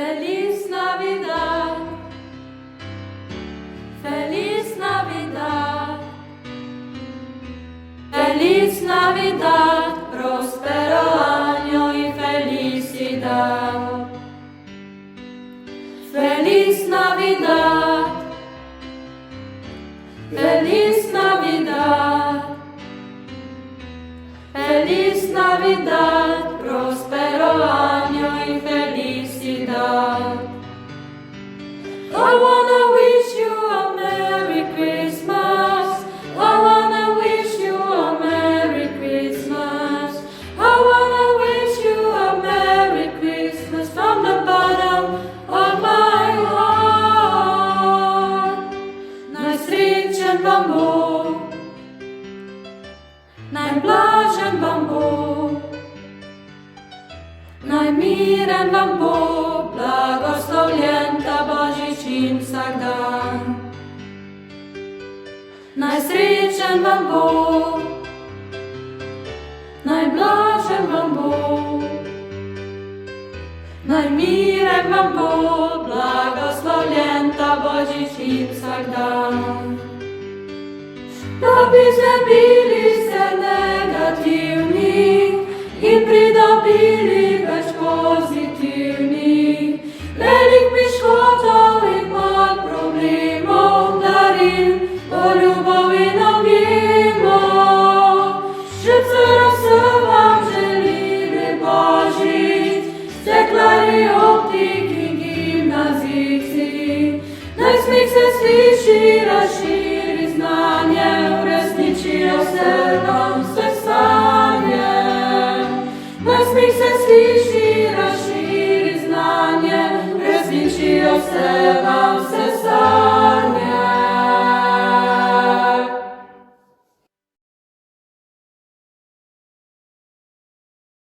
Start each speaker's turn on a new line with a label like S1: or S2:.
S1: Feliz Navidad, Feliz Navidad, Feliz Navidad, próspero año y felicidad. Feliz Navidad, Feliz Navidad, Feliz Navidad, próspero año y felicidad. I wanna wish you a Merry Christmas. I wanna wish you a Merry Christmas. I wanna wish you a Merry Christmas from the bottom of my heart. Najsrečen vam bo, najblažen vam bo, najmiren vam bo, blagoslovljen ta Božič in vsak dan. Najsrečen vam bo, najblažen vam bo, najmiren vam bo, blagoslovljen ta Božič in vsak dan. Da bi znebili se negativnih in pridobili več pozitivnih, velik piškotov in manj problemov, daril, poljubov in objemov. Šrcero se vam želi lep Božič, steklarji, optiki, gimnazijci. Naj smeh se sliši, razširi znanje, uresničijo se nam vse sanje. Naj smeh se sliši, razširi znanje, uresničijo se vam vse sanje.